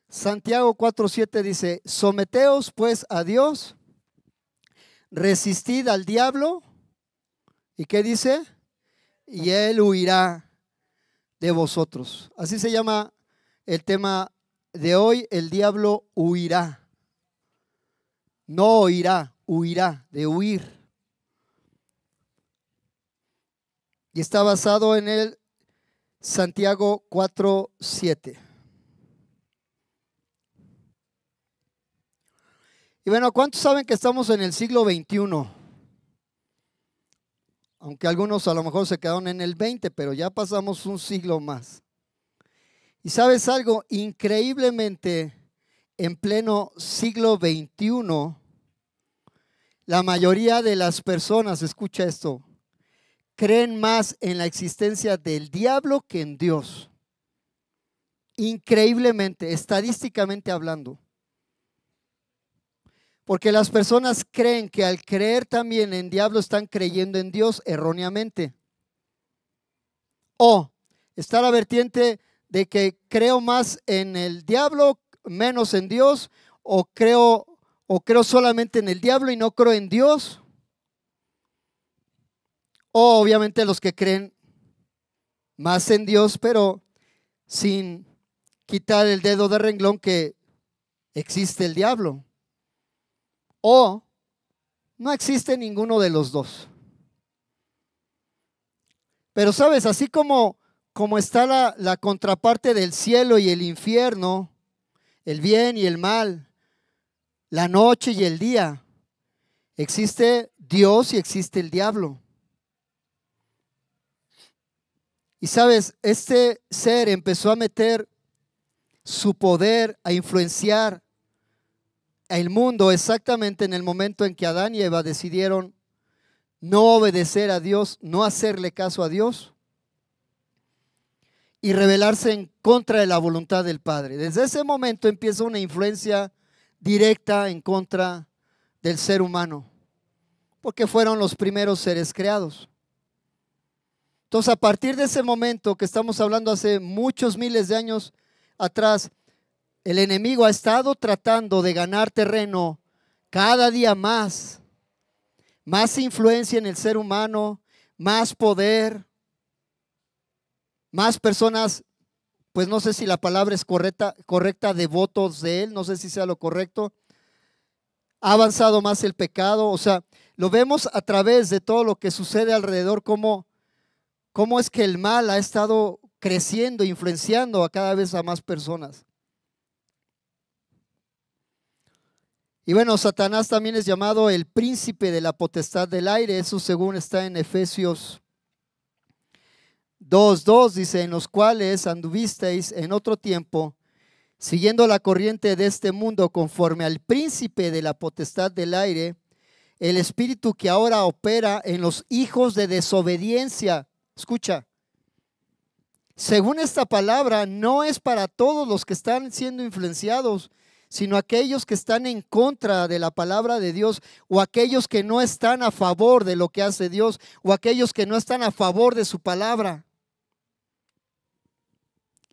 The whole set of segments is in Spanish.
Santiago 4:7 dice: someteos pues a Dios, resistid al diablo. ¿Y qué dice? Y él huirá de vosotros. Así se llama el tema de hoy: el diablo huirá. No oirá, huirá, de huir. Y está basado en el Santiago 4:7. Y bueno, ¿cuántos saben que estamos en el siglo XXI? Aunque algunos a lo mejor se quedaron en el 20, pero ya pasamos un siglo más. Y sabes algo, increíblemente en pleno siglo XXI, la mayoría de las personas, escucha esto, creen más en la existencia del diablo que en Dios. Increíblemente, estadísticamente hablando. Porque las personas creen que al creer también en diablo están creyendo en Dios erróneamente. O está la vertiente de que creo más en el diablo, menos en Dios, o creo solamente en el diablo y no creo en Dios. O obviamente los que creen más en Dios, pero sin quitar el dedo de renglón que existe el diablo. O no existe ninguno de los dos. Pero sabes, así como está la contraparte del cielo y el infierno, el bien y el mal, la noche y el día, existe Dios y existe el diablo. Y sabes, este ser empezó a meter su poder, a influenciar el mundo exactamente en el momento en que Adán y Eva decidieron no obedecer a Dios, no hacerle caso a Dios y rebelarse en contra de la voluntad del Padre. Desde ese momento empieza una influencia directa en contra del ser humano, porque fueron los primeros seres creados. Entonces, a partir de ese momento que estamos hablando hace muchos miles de años atrás, el enemigo ha estado tratando de ganar terreno cada día más influencia en el ser humano, más poder, más personas, pues no sé si la palabra es correcta, devotos de él, no sé si sea lo correcto. Ha avanzado más el pecado, o sea, lo vemos a través de todo lo que sucede alrededor, cómo es que el mal ha estado creciendo, influenciando a cada vez a más personas. Y bueno, Satanás también es llamado el príncipe de la potestad del aire. Eso según está en Efesios 2:2, dice: en los cuales anduvisteis en otro tiempo, siguiendo la corriente de este mundo, conforme al príncipe de la potestad del aire, el espíritu que ahora opera en los hijos de desobediencia. Escucha, según esta palabra, no es para todos los que están siendo influenciados, sino aquellos que están en contra de la palabra de Dios, o aquellos que no están a favor de lo que hace Dios, o aquellos que no están a favor de su palabra.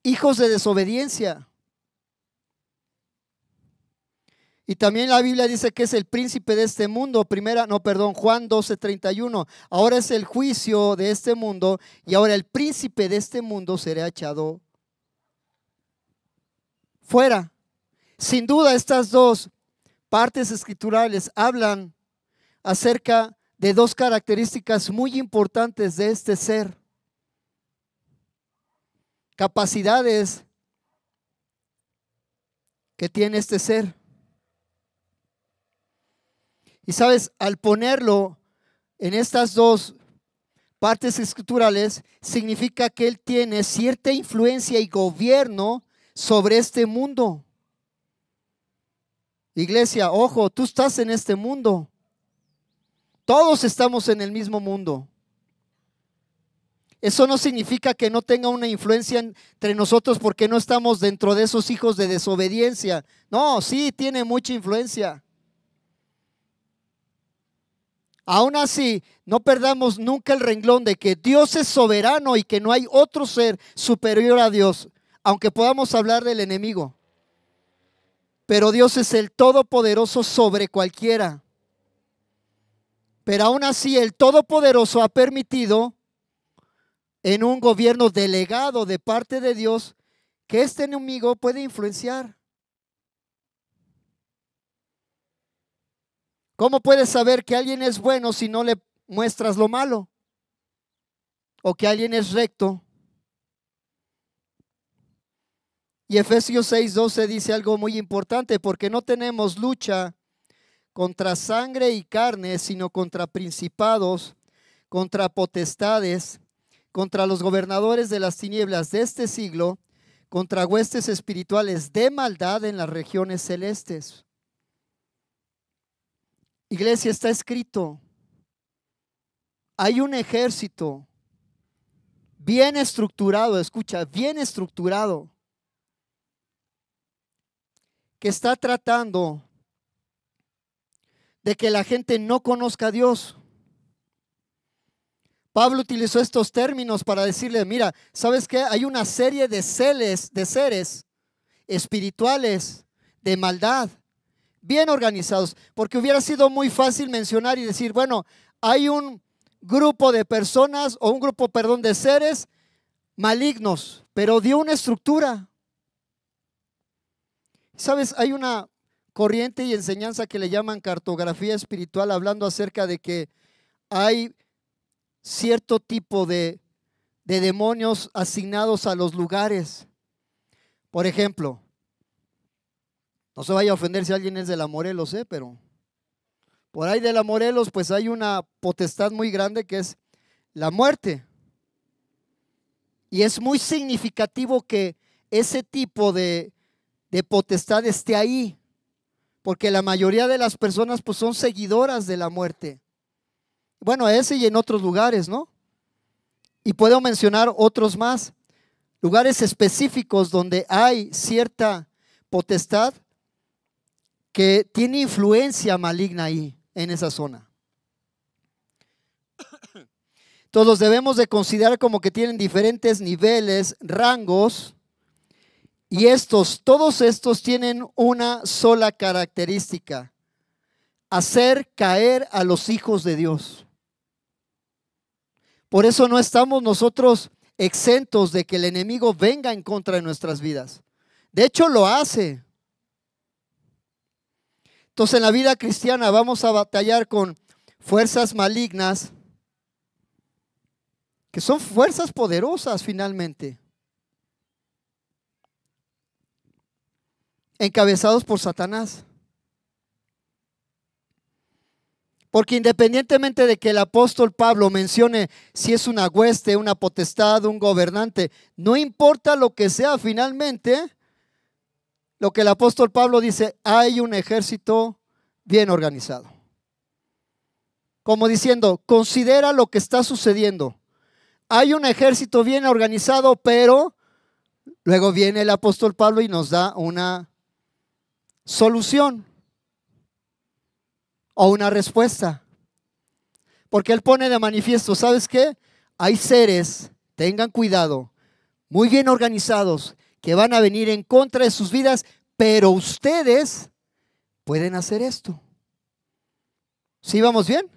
Hijos de desobediencia. Y también la Biblia dice que es el príncipe de este mundo. Juan 12:31. Ahora es el juicio de este mundo, y ahora el príncipe de este mundo será echado fuera. Sin duda, estas dos partes escriturales hablan acerca de dos características muy importantes de este ser. Capacidades que tiene este ser. Y sabes, al ponerlo en estas dos partes escriturales, significa que él tiene cierta influencia y gobierno sobre este mundo. Iglesia, ojo, tú estás en este mundo. Todos estamos en el mismo mundo. Eso no significa que no tenga una influencia entre nosotros porque no estamos dentro de esos hijos de desobediencia. No, sí, tiene mucha influencia. Aún así, no perdamos nunca el renglón de que Dios es soberano y que no hay otro ser superior a Dios, aunque podamos hablar del enemigo. Pero Dios es el Todopoderoso sobre cualquiera. Pero aún así el Todopoderoso ha permitido en un gobierno delegado de parte de Dios que este enemigo puede influenciar. ¿Cómo puedes saber que alguien es bueno si no le muestras lo malo? O que alguien es recto. Y Efesios 6:12 dice algo muy importante, porque no tenemos lucha contra sangre y carne, sino contra principados, contra potestades, contra los gobernadores de las tinieblas de este siglo, contra huestes espirituales de maldad en las regiones celestes. Iglesia, está escrito, hay un ejército bien estructurado, escucha, bien estructurado, que está tratando de que la gente no conozca a Dios. Pablo utilizó estos términos para decirle, mira, ¿sabes qué? Hay una serie de seres espirituales de maldad, bien organizados, porque hubiera sido muy fácil mencionar y decir, bueno, hay un grupo de personas o un grupo, perdón, de seres malignos, pero dio una estructura. ¿Sabes? Hay una corriente y enseñanza que le llaman cartografía espiritual, hablando acerca de que hay cierto tipo de demonios asignados a los lugares. Por ejemplo, no se vaya a ofender si alguien es de la Morelos, pero por ahí de la Morelos pues hay una potestad muy grande que es la muerte. Y es muy significativo que ese tipo de potestad esté ahí, porque la mayoría de las personas pues son seguidoras de la muerte. Bueno, ese y en otros lugares, ¿no? Y puedo mencionar otros más, lugares específicos donde hay cierta potestad que tiene influencia maligna ahí, en esa zona. Entonces los debemos de considerar como que tienen diferentes niveles, rangos, y todos estos tienen una sola característica: hacer caer a los hijos de Dios. Por eso no estamos nosotros exentos de que el enemigo venga en contra de nuestras vidas. De hecho, lo hace. Entonces, en la vida cristiana vamos a batallar con fuerzas malignas, que son fuerzas poderosas finalmente, encabezados por Satanás. Porque independientemente de que el apóstol Pablo mencione si es una hueste, una potestad, un gobernante, no importa lo que sea, finalmente, lo que el apóstol Pablo dice, hay un ejército bien organizado. Como diciendo, considera lo que está sucediendo. Hay un ejército bien organizado, pero luego viene el apóstol Pablo y nos da una solución o una respuesta. Porque él pone de manifiesto, ¿sabes qué? Hay seres, tengan cuidado, muy bien organizados, que van a venir en contra de sus vidas, pero ustedes pueden hacer esto. ¿Sí vamos bien?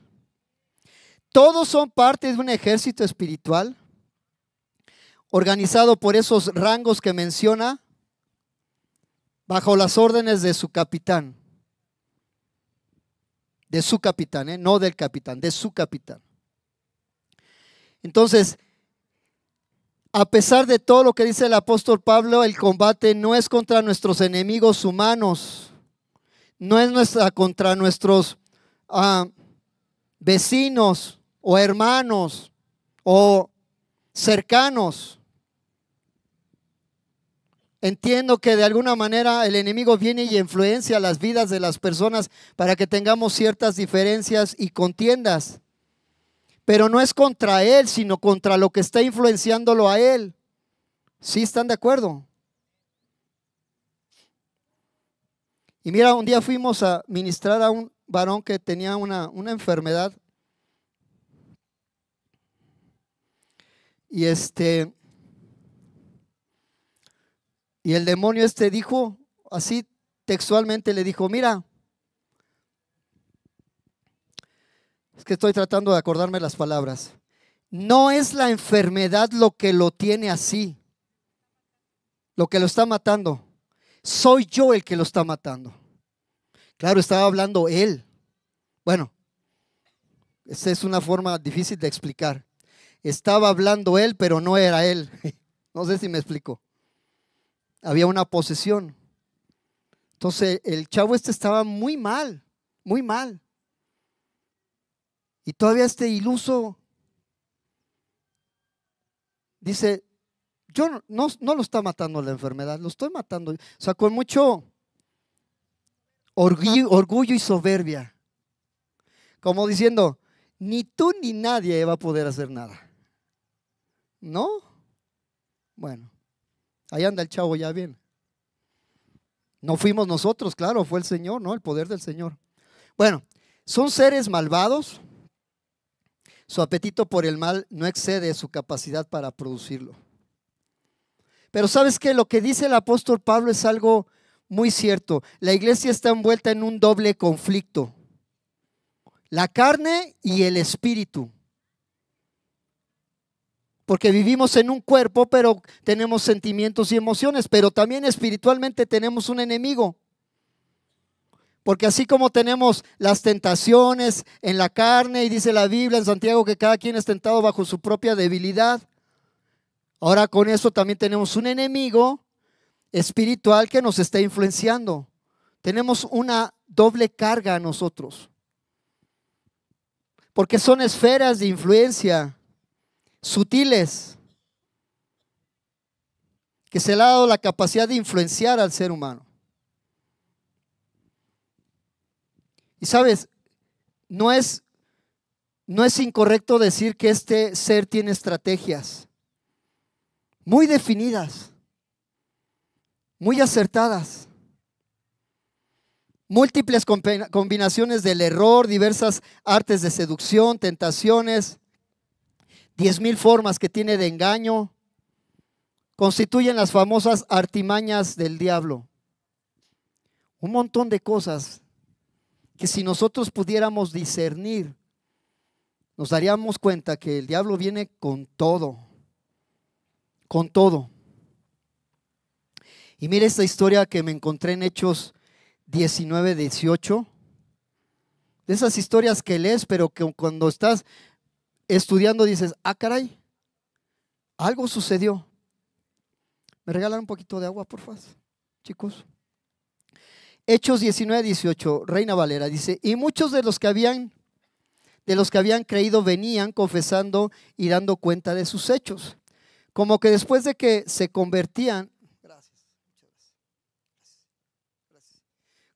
Todos son parte de un ejército espiritual organizado por esos rangos que menciona, bajo las órdenes de su capitán. De su capitán, no del capitán, de su capitán. Entonces, a pesar de todo lo que dice el apóstol Pablo, el combate no es contra nuestros enemigos humanos, no es contra nuestros vecinos o hermanos o cercanos. Entiendo que de alguna manera el enemigo viene y influencia las vidas de las personas para que tengamos ciertas diferencias y contiendas. Pero no es contra él, sino contra lo que está influenciándolo a él. ¿Sí están de acuerdo? Y mira, un día fuimos a ministrar a un varón que tenía una enfermedad. Y y el demonio dijo así textualmente le dijo, mira, es que estoy tratando de acordarme las palabras. No es la enfermedad lo que lo tiene así, lo que lo está matando. Soy yo el que lo está matando. Claro, estaba hablando él. Bueno, esa es una forma difícil de explicar. Estaba hablando él, pero no era él. No sé si me explico. Había una posesión. Entonces el chavo estaba muy mal, muy mal. Y todavía este iluso dice, yo no lo está matando la enfermedad, lo estoy matando. O sea, con mucho orgullo y soberbia. Como diciendo, ni tú ni nadie va a poder hacer nada. ¿No? Bueno, ahí anda el chavo ya bien. No fuimos nosotros, claro, fue el Señor, ¿no? El poder del Señor. Bueno, son seres malvados. Su apetito por el mal no excede su capacidad para producirlo. Pero ¿sabes qué? Lo que dice el apóstol Pablo es algo muy cierto. La iglesia está envuelta en un doble conflicto. La carne y el espíritu. Porque vivimos en un cuerpo, pero tenemos sentimientos y emociones, pero también espiritualmente tenemos un enemigo. Porque así como tenemos las tentaciones en la carne, y dice la Biblia en Santiago que cada quien es tentado bajo su propia debilidad, ahora con eso también tenemos un enemigo espiritual que nos está influenciando. Tenemos una doble carga a nosotros. Porque son esferas de influencia sutiles que se le ha dado la capacidad de influenciar al ser humano. Y sabes, no es incorrecto decir que este ser tiene estrategias muy definidas, muy acertadas, múltiples combinaciones del error, diversas artes de seducción, tentaciones, 10,000 formas que tiene de engaño, constituyen las famosas artimañas del diablo. Un montón de cosas que si nosotros pudiéramos discernir, nos daríamos cuenta que el diablo viene con todo, con todo. Y mire esta historia que me encontré en Hechos 19, 18. De esas historias que lees, pero que cuando estás estudiando dices, ah, caray, algo sucedió. ¿Me regalan un poquito de agua, por favor, chicos? Hechos 19, 18, Reina Valera, dice, y muchos de los que habían creído venían confesando y dando cuenta de sus hechos. Como que después de que se convertían,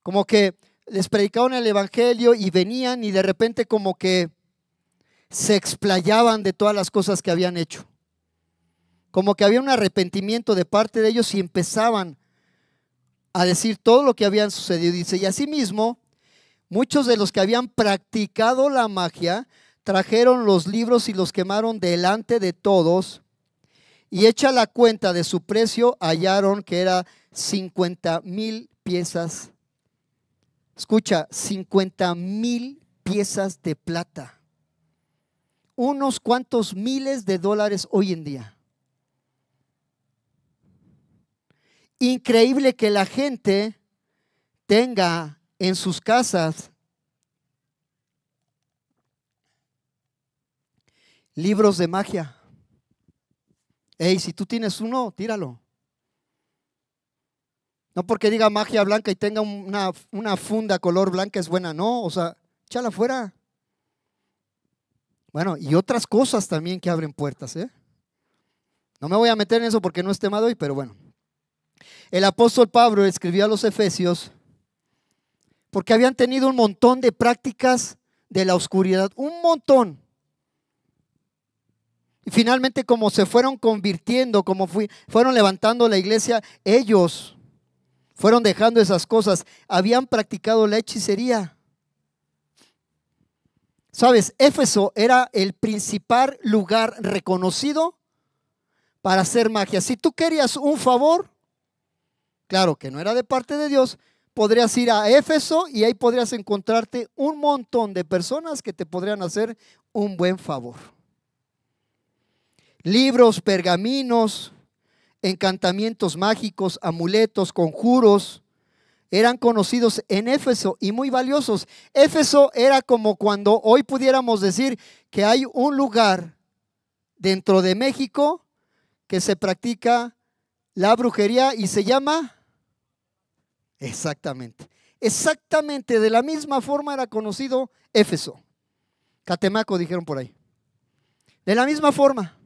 como que les predicaban el evangelio y venían y de repente como que se explayaban de todas las cosas que habían hecho. Como que había un arrepentimiento de parte de ellos y empezaban a decir todo lo que habían sucedido. Dice, y asimismo, muchos de los que habían practicado la magia trajeron los libros y los quemaron delante de todos, y hecha la cuenta de su precio, hallaron que era 50,000 piezas. Escucha, 50,000 piezas de plata. Unos cuantos miles de dólares hoy en día. Increíble que la gente tenga en sus casas libros de magia. Hey, si tú tienes uno, tíralo. No porque diga magia blanca y tenga una funda color blanca es buena, no, o sea, échala fuera. Bueno, y otras cosas también que abren puertas, ¿eh? No me voy a meter en eso porque no es tema de hoy, pero bueno. El apóstol Pablo escribió a los Efesios porque habían tenido un montón de prácticas de la oscuridad, un montón. Y finalmente, como se fueron convirtiendo, como fueron levantando la iglesia, ellos fueron dejando esas cosas. Habían practicado la hechicería. ¿Sabes? Éfeso era el principal lugar reconocido para hacer magia. Si tú querías un favor, claro que no era de parte de Dios, podrías ir a Éfeso y ahí podrías encontrarte un montón de personas que te podrían hacer un buen favor. Libros, pergaminos, encantamientos mágicos, amuletos, conjuros, eran conocidos en Éfeso y muy valiosos. Éfeso era como cuando hoy pudiéramos decir que hay un lugar dentro de México que se practica la brujería y se llama, exactamente de la misma forma era conocido Éfeso. Catemaco dijeron por ahí. De la misma forma.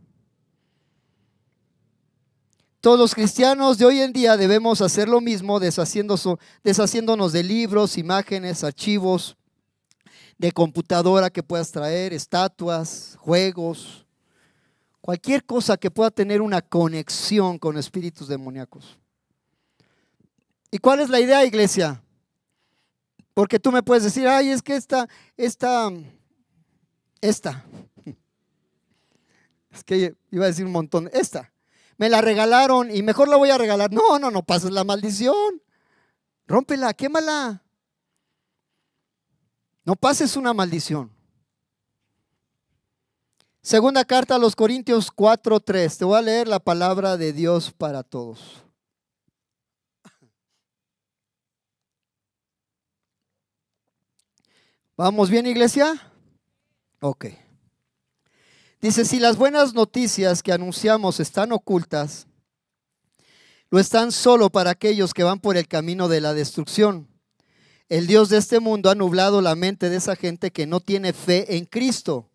Todos los cristianos de hoy en día debemos hacer lo mismo, deshaciéndonos de libros, imágenes, archivos, de computadora que puedas traer, estatuas, juegos, cualquier cosa que pueda tener una conexión con espíritus demoníacos. ¿Y cuál es la idea, iglesia? Porque tú me puedes decir, ay, es que esta, es que iba a decir un montón, me la regalaron y mejor la voy a regalar. No pases la maldición. Rómpela, quémala. No pases una maldición. Segunda carta a los Corintios 4:3. Te voy a leer la palabra de Dios para todos. ¿Vamos bien, iglesia? Ok. Dice, si las buenas noticias que anunciamos están ocultas, lo están solo para aquellos que van por el camino de la destrucción. El Dios de este mundo ha nublado la mente de esa gente que no tiene fe en Cristo.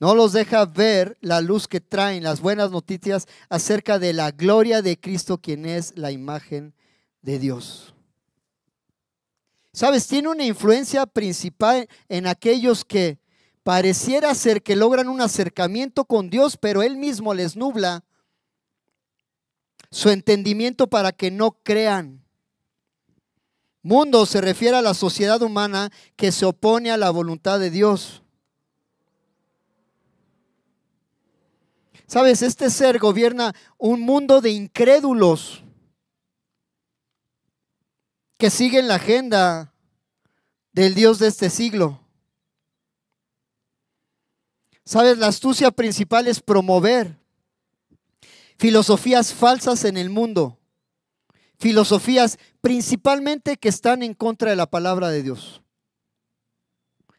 No los deja ver la luz que traen las buenas noticias acerca de la gloria de Cristo, quien es la imagen de Dios. ¿Sabes? Tiene una influencia principal en aquellos que pareciera ser que logran un acercamiento con Dios, pero Él mismo les nubla su entendimiento para que no crean. Mundo se refiere a la sociedad humana que se opone a la voluntad de Dios. ¿Sabes? Este ser gobierna un mundo de incrédulos que siguen la agenda del Dios de este siglo. ¿Sabes? La astucia principal es promover filosofías falsas en el mundo. Filosofías principalmente que están en contra de la palabra de Dios,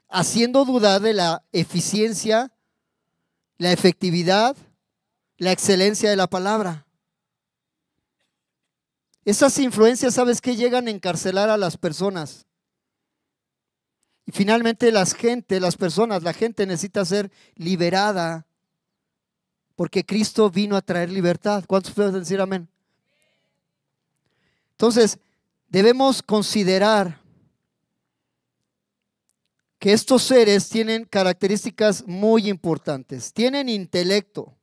haciendo dudar de la eficiencia, la efectividad, la excelencia de la palabra. Esas influencias, ¿sabes qué? Llegan a encarcelar a las personas. Y finalmente la gente necesita ser liberada, porque Cristo vino a traer libertad. ¿Cuántos pueden decir amén? Entonces, debemos considerar que estos seres tienen características muy importantes. Tienen intelecto,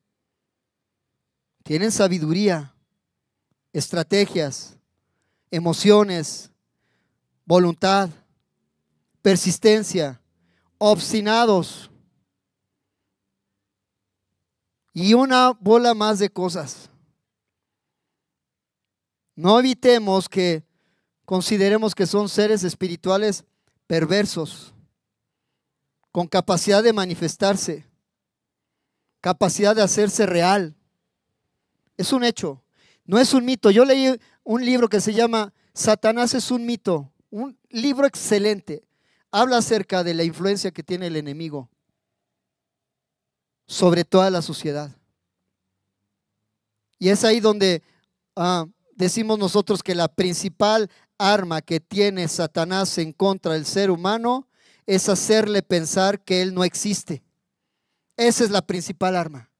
tienen sabiduría, estrategias, emociones, voluntad, persistencia, obstinados y una bola más de cosas. No evitemos que consideremos que son seres espirituales perversos, con capacidad de manifestarse, capacidad de hacerse real. Es un hecho, no es un mito. Yo leí un libro que se llama Satanás es un mito, un libro excelente. Habla acerca de la influencia que tiene el enemigo sobre toda la sociedad. Y es ahí donde decimos nosotros que la principal arma que tiene Satanás en contra del ser humano es hacerle pensar que él no existe. Esa es la principal arma.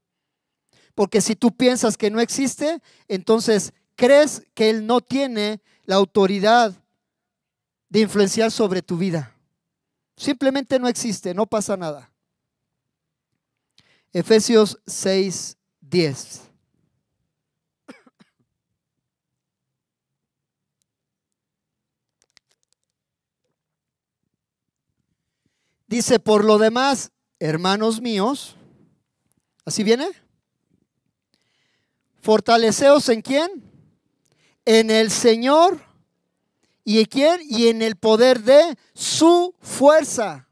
Porque si tú piensas que no existe, entonces crees que él no tiene la autoridad de influenciar sobre tu vida. Simplemente no existe, no pasa nada. Efesios 6:10. Dice, por lo demás, hermanos míos, ¿así viene? Fortaleceos ¿en quién? En el Señor ¿Y en quién? Y en el poder de su fuerza.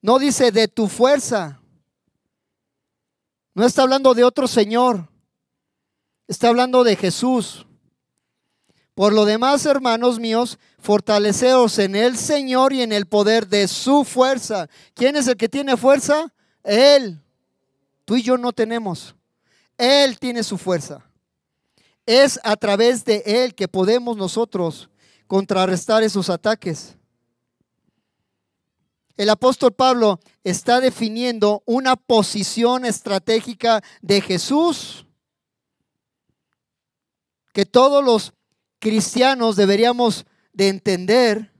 No dice de tu fuerza. No está hablando de otro Señor. Está hablando de Jesús. Por lo demás, hermanos míos, fortaleceos en el Señor y en el poder de su fuerza. ¿Quién es el que tiene fuerza? Él. Tú y yo no tenemos. Él tiene su fuerza. Es a través de Él que podemos nosotros contrarrestar esos ataques. El apóstol Pablo está definiendo una posición estratégica de Jesús que todos los cristianos deberíamos de entender,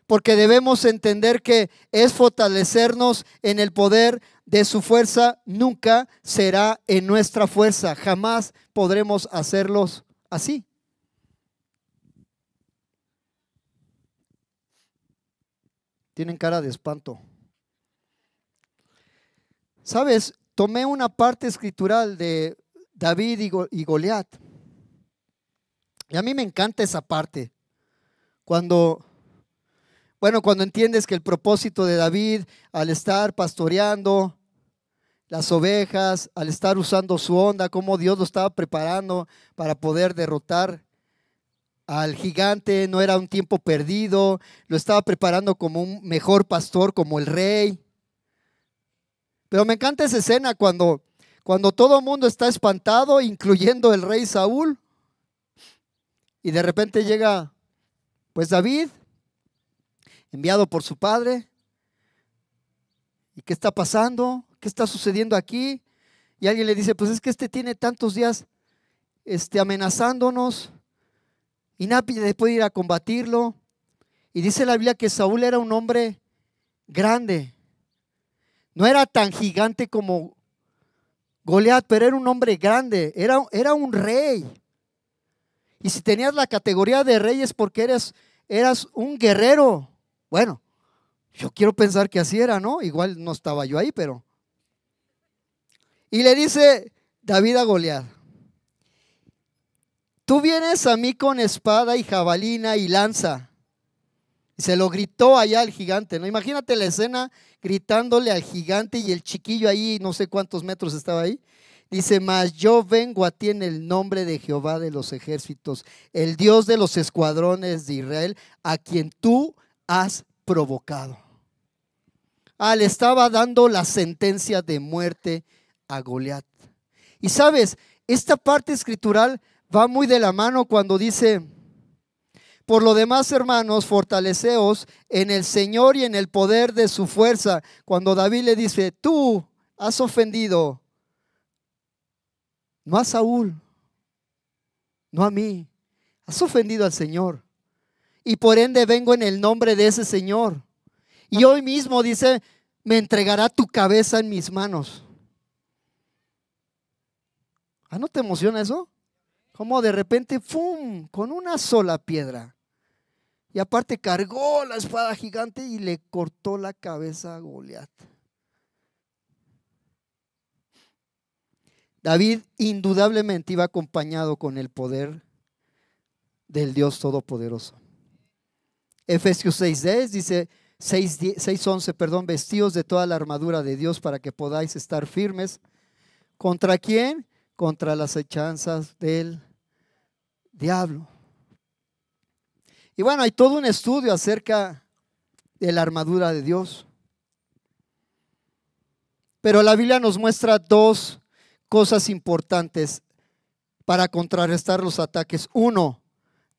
porque debemos entender que es fortalecernos en el poder de su fuerza. Nunca será en nuestra fuerza, jamás podremos hacerlos así. Tienen cara de espanto. ¿Sabes? Tomé una parte escritural de David y Goliat. Y a mí me encanta esa parte. Cuando entiendes que el propósito de David, al estar pastoreando las ovejas, al estar usando su onda, cómo Dios lo estaba preparando para poder derrotar al gigante, no era un tiempo perdido, lo estaba preparando como un mejor pastor, como el rey. Pero me encanta esa escena cuando todo el mundo está espantado, incluyendo el rey Saúl, y de repente llega pues David, enviado por su padre. ¿Y qué está pasando? ¿Qué está sucediendo aquí? Y alguien le dice, pues es que tiene tantos días amenazándonos y nadie puede ir a combatirlo. Y dice la Biblia que Saúl era un hombre grande. No era tan gigante como Goliat, pero era un hombre grande, era un rey. Y si tenías la categoría de rey es porque eras un guerrero. Bueno, yo quiero pensar que así era, ¿no? Igual no estaba yo ahí, pero. Y le dice David a Goliat, tú vienes a mí con espada y jabalina y lanza. Y se lo gritó allá al gigante, ¿no? Imagínate la escena gritándole al gigante y el chiquillo ahí, no sé cuántos metros estaba ahí. Dice, mas yo vengo a ti en el nombre de Jehová de los ejércitos, el Dios de los escuadrones de Israel, a quien tú has provocado. Le estaba dando la sentencia de muerte a Goliat. Y sabes, esta parte escritural va muy de la mano cuando dice, por lo demás, hermanos, fortaleceos en el Señor y en el poder de su fuerza. Cuando David le dice, tú has ofendido no a Saúl, no a mí, has ofendido al Señor. Y por ende vengo en el nombre de ese Señor. Y hoy mismo dice, me entregará tu cabeza en mis manos. ¿No te emociona eso? Como de repente, ¡fum!, con una sola piedra. Y aparte cargó la espada gigante y le cortó la cabeza a Goliat. David indudablemente iba acompañado con el poder del Dios Todopoderoso. Efesios 6:10 dice, 6:11, perdón, vestidos de toda la armadura de Dios para que podáis estar firmes. ¿Contra quién? Contra las acechanzas del diablo. Y bueno, hay todo un estudio acerca de la armadura de Dios. Pero la Biblia nos muestra dos cosas importantes para contrarrestar los ataques. Uno,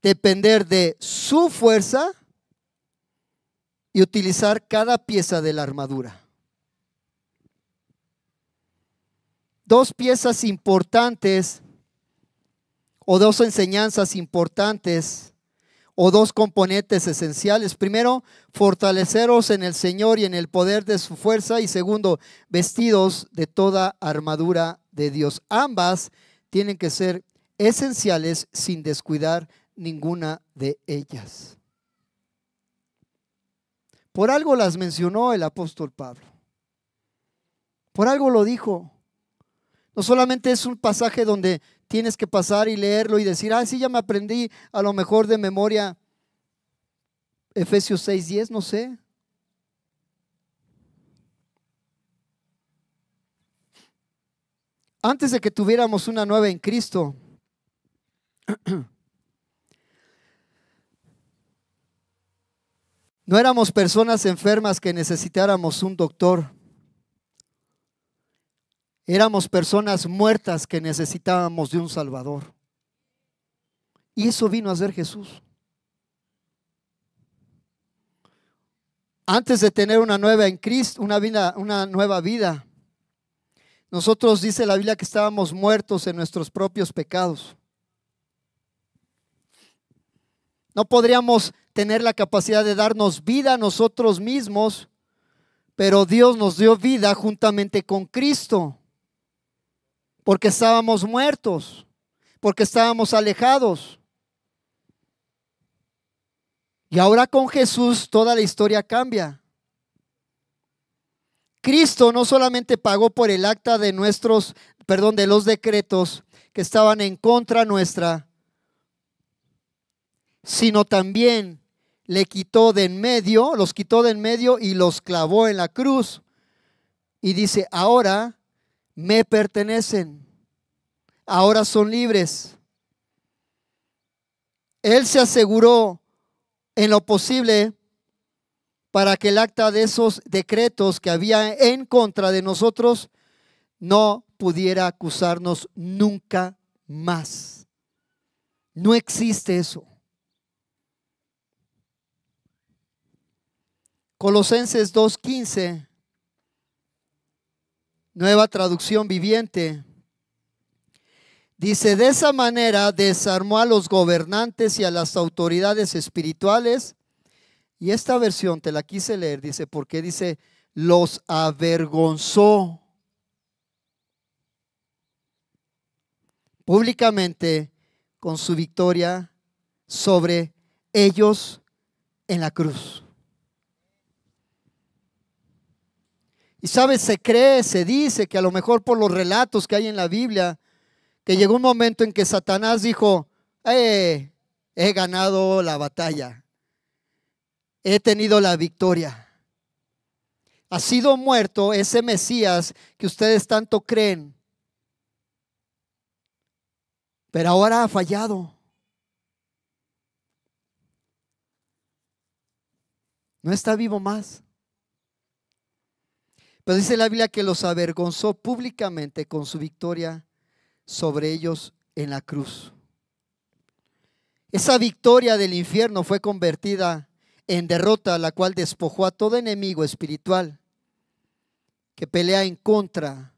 depender de su fuerza y utilizar cada pieza de la armadura. Dos piezas importantes o dos enseñanzas importantes o dos componentes esenciales. Primero, fortaleceros en el Señor y en el poder de su fuerza. Y segundo, vestidos de toda armadura de Dios. Ambas tienen que ser esenciales sin descuidar ninguna de ellas. Por algo las mencionó el apóstol Pablo. Por algo lo dijo. No solamente es un pasaje donde tienes que pasar y leerlo y decir, sí, ya me aprendí a lo mejor de memoria Efesios 6:10, no sé. Antes de que tuviéramos una nueva en Cristo, no éramos personas enfermas que necesitáramos un doctor. Éramos personas muertas que necesitábamos de un Salvador. Y eso vino a ser Jesús. Antes de tener una nueva en Cristo, una nueva vida, nosotros dice la Biblia que estábamos muertos en nuestros propios pecados. No podríamos tener la capacidad de darnos vida a nosotros mismos, pero Dios nos dio vida juntamente con Cristo, porque estábamos muertos, porque estábamos alejados. Y ahora con Jesús toda la historia cambia. Cristo no solamente pagó por el acta de de los decretos que estaban en contra nuestra, sino también los quitó de en medio y los clavó en la cruz. Y dice, ahora me pertenecen, ahora son libres. Él se aseguró en lo posible para que el acta de esos decretos que había en contra de nosotros no pudiera acusarnos nunca más. No existe eso. Colosenses 2:15, Nueva Traducción Viviente, dice, de esa manera desarmó a los gobernantes y a las autoridades espirituales. Y esta versión te la quise leer, dice, porque dice, los avergonzó públicamente con su victoria sobre ellos en la cruz. Y sabes, se dice que a lo mejor por los relatos que hay en la Biblia, que llegó un momento en que Satanás dijo, he ganado la batalla, he tenido la victoria. Ha sido muerto ese Mesías que ustedes tanto creen, pero ahora ha fallado. No está vivo más. Pero dice la Biblia que los avergonzó públicamente con su victoria sobre ellos en la cruz. Esa victoria del infierno fue convertida en derrota, la cual despojó a todo enemigo espiritual que pelea en contra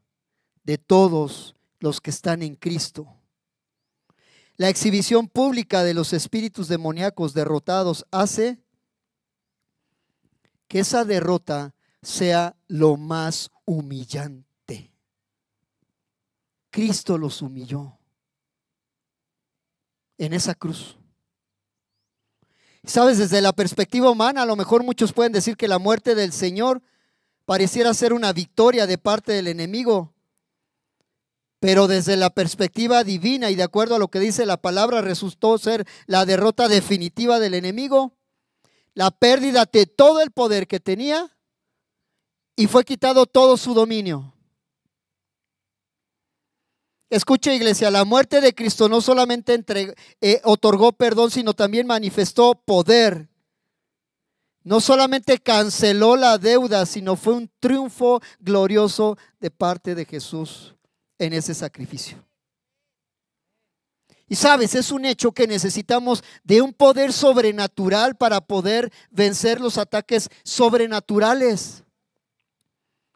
de todos los que están en Cristo. La exhibición pública de los espíritus demoníacos derrotados hace que esa derrota sea lo más humillante. Cristo los humilló en esa cruz. Sabes, desde la perspectiva humana, a lo mejor muchos pueden decir que la muerte del Señor pareciera ser una victoria de parte del enemigo, pero desde la perspectiva divina y de acuerdo a lo que dice la palabra, resultó ser la derrota definitiva del enemigo, la pérdida de todo el poder que tenía y fue quitado todo su dominio. Escucha, iglesia, la muerte de Cristo no solamente otorgó perdón, sino también manifestó poder. No solamente canceló la deuda, sino fue un triunfo glorioso de parte de Jesús en ese sacrificio. Y sabes, es un hecho que necesitamos de un poder sobrenatural para poder vencer los ataques sobrenaturales.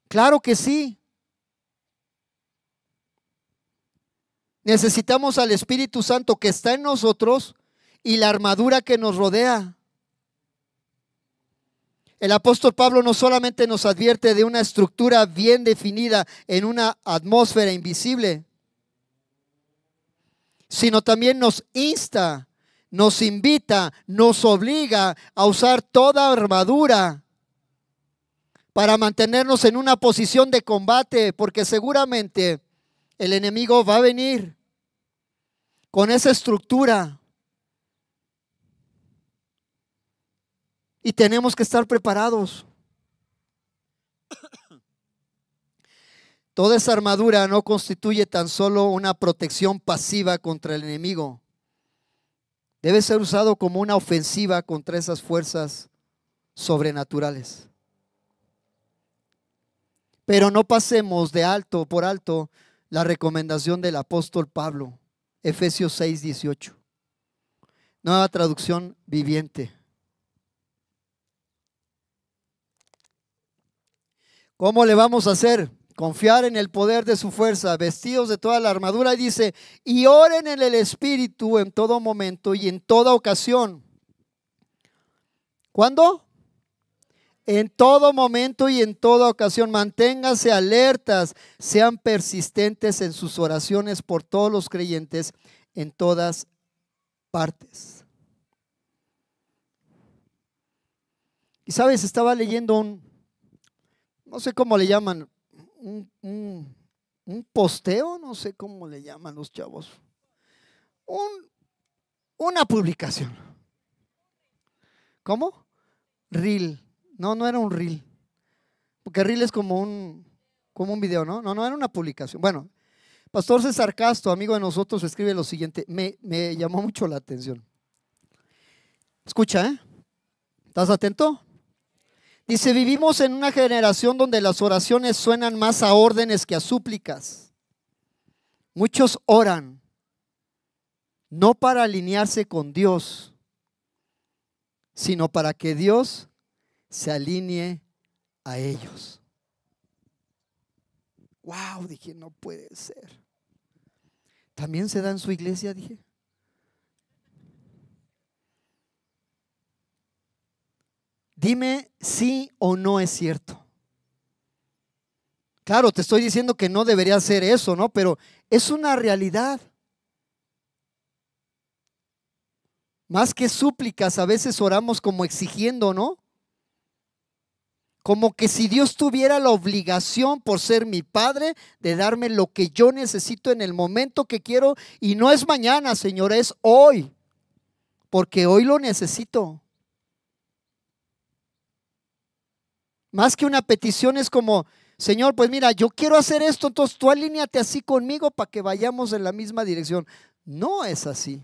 Claro que sí. Necesitamos al Espíritu Santo que está en nosotros y la armadura que nos rodea. El apóstol Pablo no solamente nos advierte de una estructura bien definida en una atmósfera invisible, sino también nos insta, nos invita, nos obliga a usar toda armadura para mantenernos en una posición de combate, porque seguramente el enemigo va a venir con esa estructura. Y tenemos que estar preparados. Toda esa armadura no constituye tan solo una protección pasiva contra el enemigo. Debe ser usado como una ofensiva contra esas fuerzas sobrenaturales. Pero no pasemos por alto la recomendación del apóstol Pablo, Efesios 6:18, nueva traducción viviente. ¿Cómo le vamos a hacer? Confiar en el poder de su fuerza, vestidos de toda la armadura, y dice, y oren en el Espíritu en todo momento y en toda ocasión. ¿Cuándo? En todo momento y en toda ocasión. Manténganse alertas, sean persistentes en sus oraciones por todos los creyentes en todas partes. Y sabes, estaba leyendo no sé cómo le llaman, un posteo, no sé cómo le llaman los chavos, una publicación. ¿Cómo? Reel. No era un reel, porque reel es como un video, ¿no? No era una publicación. Bueno, Pastor César Castro, amigo de nosotros, escribe lo siguiente, me llamó mucho la atención. Escucha, ¿estás atento? Dice, vivimos en una generación donde las oraciones suenan más a órdenes que a súplicas. Muchos oran, no para alinearse con Dios, sino para que Dios se alinee a ellos. Wow, dije, no puede ser. ¿También se da en su iglesia? Dije. Dime sí o no es cierto. Claro, te estoy diciendo que no debería ser eso, ¿no? Pero es una realidad. Más que súplicas, a veces oramos como exigiendo, ¿no? Como que si Dios tuviera la obligación, por ser mi Padre, de darme lo que yo necesito en el momento que quiero. Y no es mañana, Señor, es hoy. Porque hoy lo necesito. Más que una petición es como, Señor, pues mira, yo quiero hacer esto, entonces tú alíñate así conmigo para que vayamos en la misma dirección. No es así.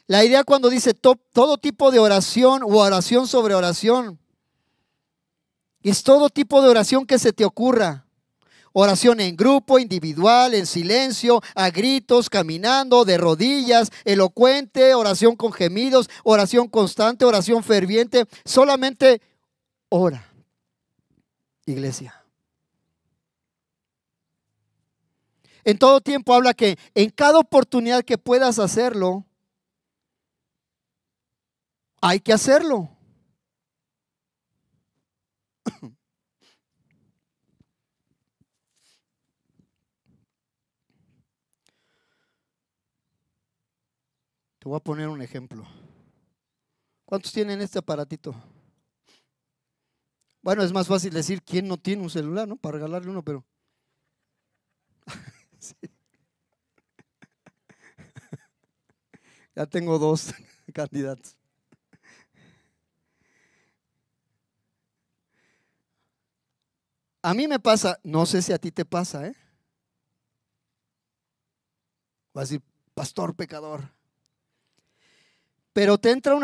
La idea cuando dice todo tipo de oración o oración sobre oración, es todo tipo de oración que se te ocurra. Oración en grupo, individual, en silencio, a gritos, caminando, de rodillas, elocuente, oración con gemidos, oración constante, oración ferviente. Solamente ora, iglesia. En todo tiempo habla que en cada oportunidad que puedas hacerlo, hay que hacerlo. Te voy a poner un ejemplo. ¿Cuántos tienen este aparatito? Bueno, es más fácil decir quién no tiene un celular, ¿no? Para regalarle uno, pero sí. Ya tengo dos candidatos. A mí me pasa, no sé si a ti te pasa, ¿eh? Va a decir, pastor pecador. Pero te entra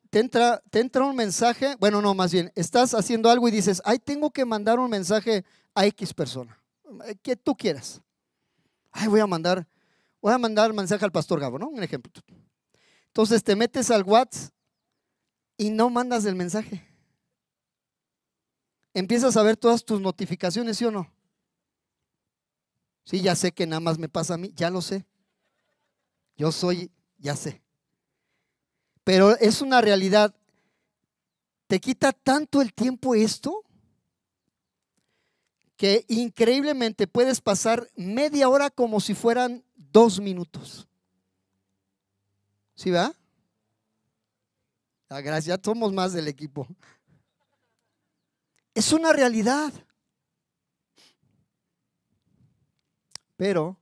te entra un mensaje, bueno, no, más bien, estás haciendo algo y dices, ay, tengo que mandar un mensaje a X persona, que tú quieras. Ay, voy a mandar mensaje al pastor Gabo, ¿no? Un ejemplo. Entonces te metes al WhatsApp y no mandas el mensaje. Empiezas a ver todas tus notificaciones, ¿sí o no? Sí, ya sé que nada más me pasa a mí, ya lo sé. Ya sé. Pero es una realidad. Te quita tanto el tiempo esto que increíblemente puedes pasar media hora como si fueran 2 minutos. ¿Sí va? Gracias, ya somos más del equipo. Es una realidad. Pero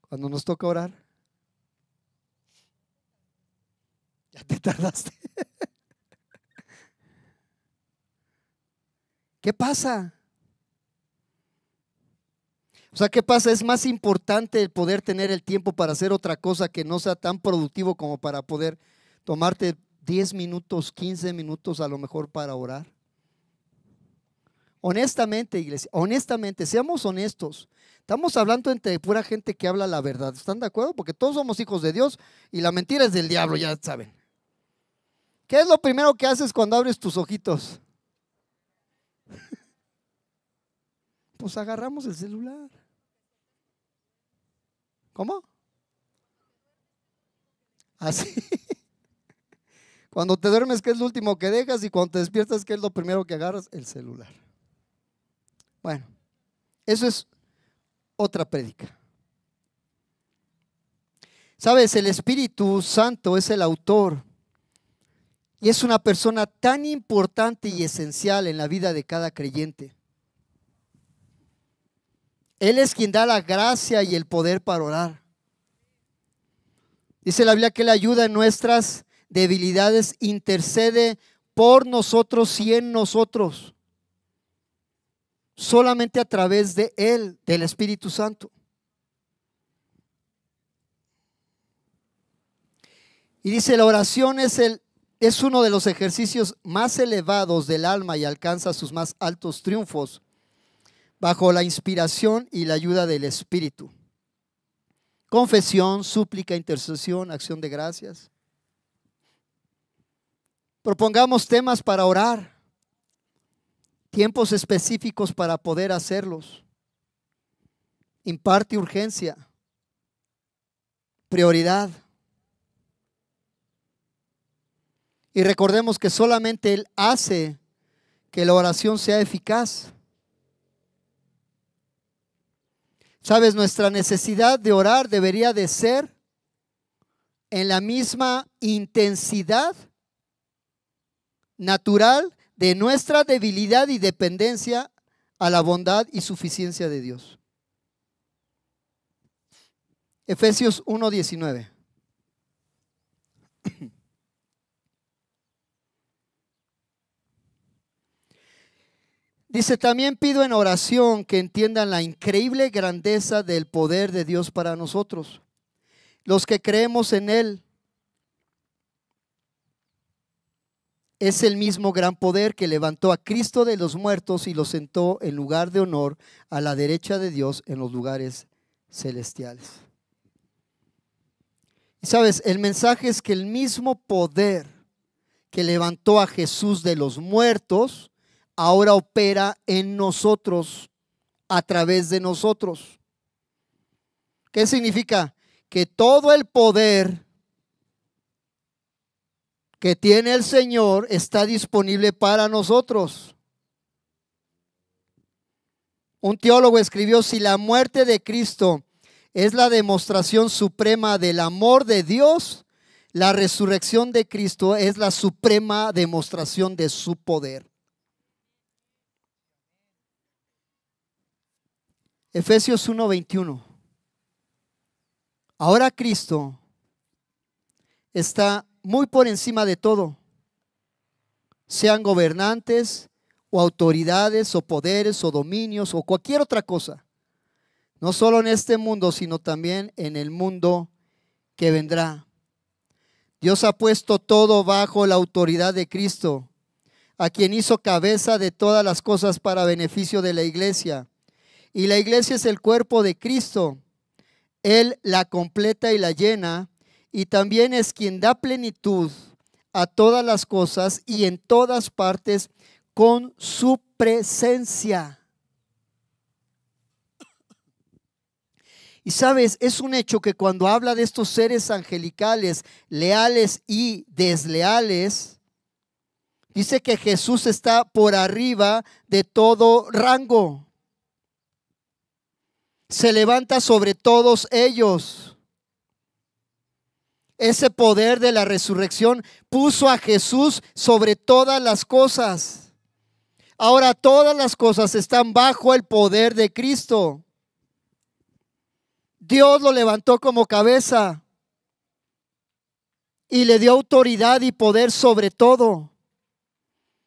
cuando nos toca orar, ya te tardaste. ¿Qué pasa? O sea, ¿qué pasa? Es más importante el poder tener el tiempo para hacer otra cosa que no sea tan productivo como para poder tomarte 10 minutos, 15 minutos a lo mejor para orar. Honestamente, iglesia, honestamente, seamos honestos. Estamos hablando entre pura gente que habla la verdad. ¿Están de acuerdo? Porque todos somos hijos de Dios y la mentira es del diablo, ya saben. ¿Qué es lo primero que haces cuando abres tus ojitos? Pues agarramos el celular. ¿Cómo? Así. Cuando te duermes, ¿qué es lo último que dejas? Y cuando te despiertas, ¿qué es lo primero que agarras? El celular. Bueno, eso es otra prédica. Sabes, el Espíritu Santo es el autor y es una persona tan importante y esencial en la vida de cada creyente. Él es quien da la gracia y el poder para orar. Dice la Biblia que Él ayuda en nuestras debilidades, intercede por nosotros y en nosotros. Solamente a través de Él, del Espíritu Santo. Y dice, la oración es uno de los ejercicios más elevados del alma y alcanza sus más altos triunfos bajo la inspiración y la ayuda del Espíritu. Confesión, súplica, intercesión, acción de gracias. Propongamos temas para orar, tiempos específicos para poder hacerlos. Imparte urgencia, prioridad. Y recordemos que solamente Él hace que la oración sea eficaz. Sabes, nuestra necesidad de orar debería de ser en la misma intensidad natural de nuestra debilidad y dependencia a la bondad y suficiencia de Dios. Efesios 1:19. Dice, también pido en oración que entiendan la increíble grandeza del poder de Dios para nosotros, los que creemos en Él. Es el mismo gran poder que levantó a Cristo de los muertos y lo sentó en lugar de honor a la derecha de Dios en los lugares celestiales. Y sabes, el mensaje es que el mismo poder que levantó a Jesús de los muertos ahora opera en nosotros, a través de nosotros. ¿Qué significa? Que todo el poder que tiene el Señor está disponible para nosotros. Un teólogo escribió, si la muerte de Cristo es la demostración suprema del amor de Dios, la resurrección de Cristo es la suprema demostración de su poder. Efesios 1:21. Ahora Cristo está muy por encima de todo, sean gobernantes o autoridades o poderes o dominios o cualquier otra cosa, no solo en este mundo, sino también en el mundo que vendrá. Dios ha puesto todo bajo la autoridad de Cristo, a quien hizo cabeza de todas las cosas para beneficio de la iglesia. Y la iglesia es el cuerpo de Cristo. Él la completa y la llena, y también es quien da plenitud a todas las cosas y en todas partes con su presencia. Y sabes, es un hecho que cuando habla de estos seres angelicales, leales y desleales, dice que Jesús está por arriba de todo rango. Se levanta sobre todos ellos. Ese poder de la resurrección puso a Jesús sobre todas las cosas. Ahora todas las cosas están bajo el poder de Cristo. Dios lo levantó como cabeza y le dio autoridad y poder sobre todo,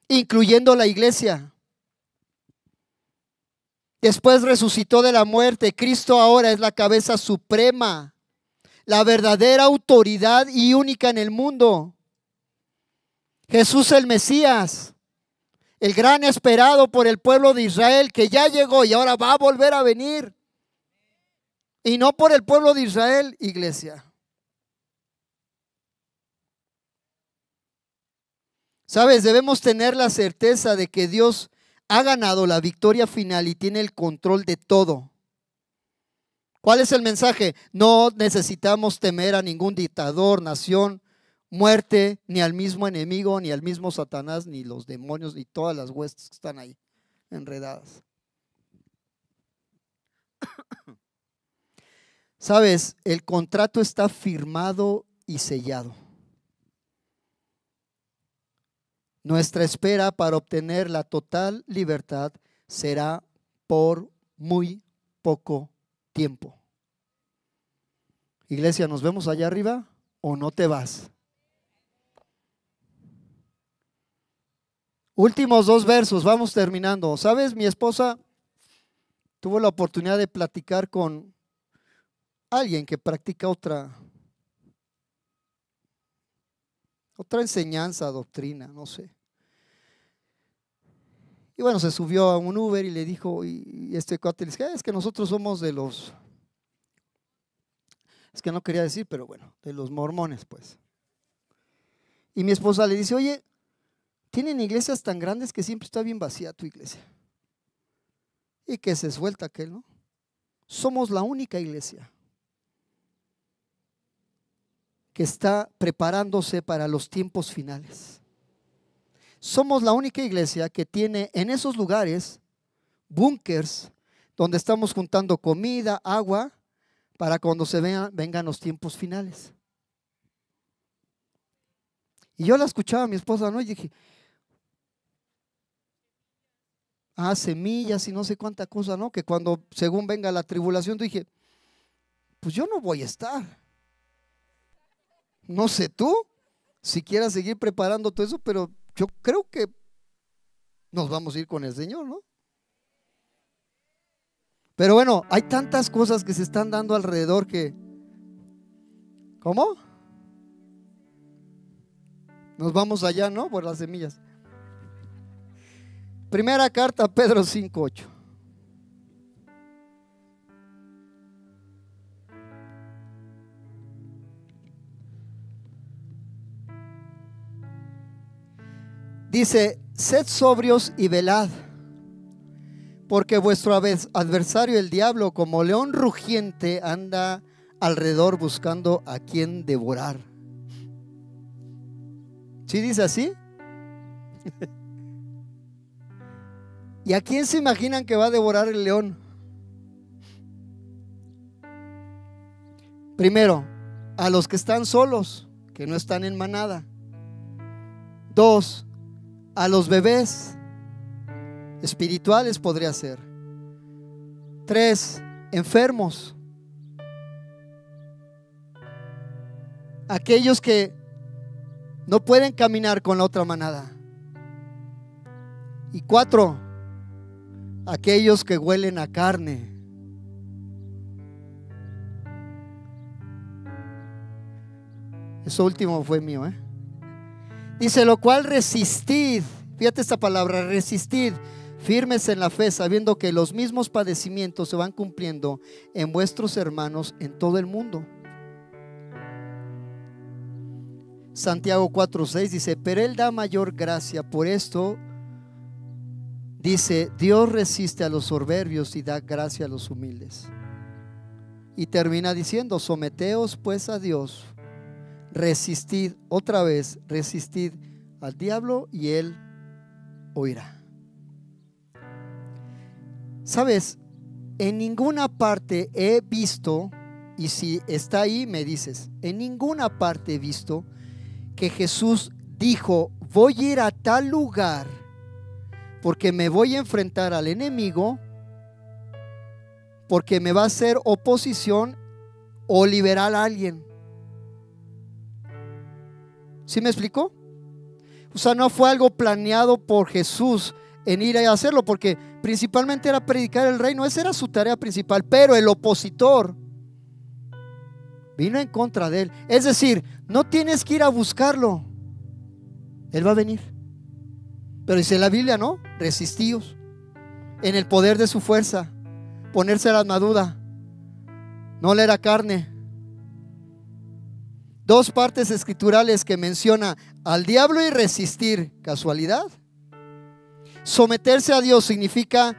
incluyendo la iglesia. Después resucitó de la muerte. Cristo ahora es la cabeza suprema, la verdadera autoridad y única en el mundo. Jesús el Mesías, el gran esperado por el pueblo de Israel, que ya llegó y ahora va a volver a venir. Y no por el pueblo de Israel, iglesia. Sabes, debemos tener la certeza de que Dios ha ganado la victoria final y tiene el control de todo. ¿Cuál es el mensaje? No necesitamos temer a ningún dictador, nación, muerte, ni al mismo enemigo, ni al mismo Satanás, ni los demonios, ni todas las huestes que están ahí enredadas. Sabes, el contrato está firmado y sellado. Nuestra espera para obtener la total libertad será por muy poco tiempo. Iglesia, ¿nos vemos allá arriba o no te vas? Últimos 2 versos, vamos terminando. ¿Sabes? Mi esposa tuvo la oportunidad de platicar con alguien que practica otra enseñanza, doctrina, no sé. Y bueno, se subió a un Uber y le dijo, y este cuate le dice, es que nosotros somos de los, es que no quería decir, pero bueno, de los mormones, pues. Y mi esposa le dice, oye, tienen iglesias tan grandes que siempre está bien vacía tu iglesia. Y que se suelta aquel, ¿no? Somos la única iglesia que está preparándose para los tiempos finales. Somos la única iglesia que tiene en esos lugares búnkers donde estamos juntando comida, agua, para cuando vengan los tiempos finales. Y yo la escuchaba a mi esposa, ¿no? Y dije, semillas y no sé cuánta cosa, ¿no? Que cuando según venga la tribulación, dije, pues yo no voy a estar. No sé tú, si quieras seguir preparando todo eso, pero yo creo que nos vamos a ir con el Señor, ¿no? Pero bueno, hay tantas cosas que se están dando alrededor que, ¿cómo? Nos vamos allá, ¿no? Por las semillas. Primera carta a Pedro 5:8. Dice, sed sobrios y velad, porque vuestro adversario el diablo como león rugiente anda alrededor buscando a quien devorar. ¿Sí dice así? ¿Y a quién se imaginan que va a devorar el león? Primero, a los que están solos, que no están en manada. 2, a los bebés espirituales podría ser. 3, enfermos. Aquellos que no pueden caminar con la otra manada. Y 4, aquellos que huelen a carne. Eso último fue mío, Dice, lo cual resistid, fíjate esta palabra, resistid, firmes en la fe, sabiendo que los mismos padecimientos se van cumpliendo en vuestros hermanos en todo el mundo. Santiago 4:6 dice, pero Él da mayor gracia, por esto dice, Dios resiste a los soberbios y da gracia a los humildes. Y termina diciendo, someteos pues a Dios, resistid, otra vez, resistid al diablo y él oirá. Sabes, en ninguna parte he visto, y si está ahí me dices, en ninguna parte he visto que Jesús dijo, voy a ir a tal lugar porque me voy a enfrentar al enemigo, porque me va a hacer oposición o liberar a alguien. ¿Sí me explicó? O sea, no fue algo planeado por Jesús en ir a hacerlo, porque principalmente era predicar el reino. Esa era su tarea principal, pero el opositor vino en contra de él. Es decir, no tienes que ir a buscarlo, él va a venir. Pero dice la Biblia, ¿no? Resistíos en el poder de su fuerza, ponerse la armadura, no leer a carne. Dos partes escriturales que menciona al diablo y resistir. ¿Casualidad? Someterse a Dios significa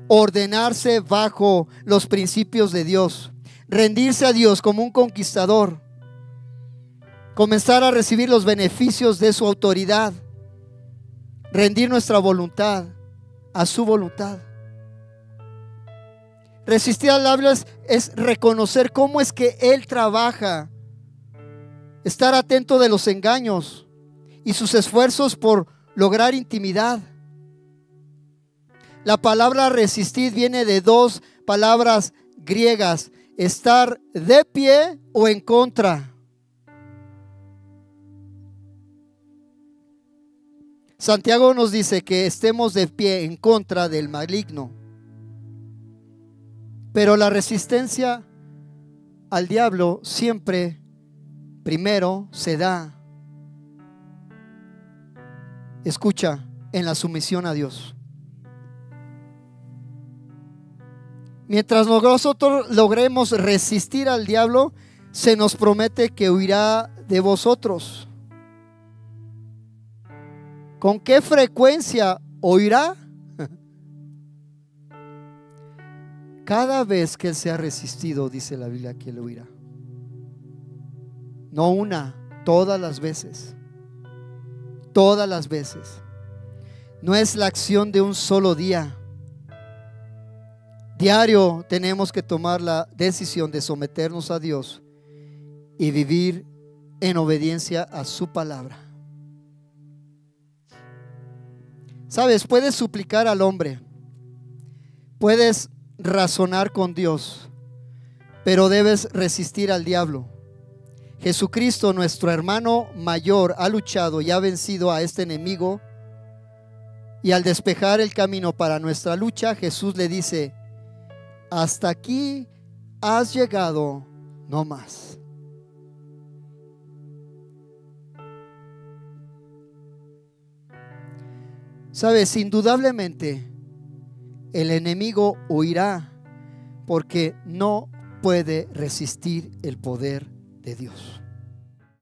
ordenarse bajo los principios de Dios, rendirse a Dios como un conquistador, comenzar a recibir los beneficios de su autoridad, rendir nuestra voluntad a su voluntad. Resistir al diablo es reconocer cómo es que él trabaja, estar atento de los engaños y sus esfuerzos por lograr intimidad. La palabra resistir viene de dos palabras griegas: estar de pie o en contra. Santiago nos dice que estemos de pie en contra del maligno. Pero la resistencia al diablo siempre primero se da, escucha, en la sumisión a Dios. Mientras nosotros logremos resistir al diablo, se nos promete que huirá de vosotros. ¿Con qué frecuencia huirá? Cada vez que él se ha resistido, dice la Biblia, que él huirá. No una, todas las veces. Todas las veces. No es la acción de un solo día. Diario tenemos que tomar la decisión de someternos a Dios y vivir en obediencia a su palabra. Sabes, puedes suplicar al hombre, puedes razonar con Dios, pero debes resistir al diablo. Jesucristo, nuestro hermano mayor, ha luchado y ha vencido a este enemigo, y al despejar el camino para nuestra lucha, Jesús le dice: hasta aquí has llegado, no más. Sabes, indudablemente el enemigo huirá porque no puede resistir el poder de Dios.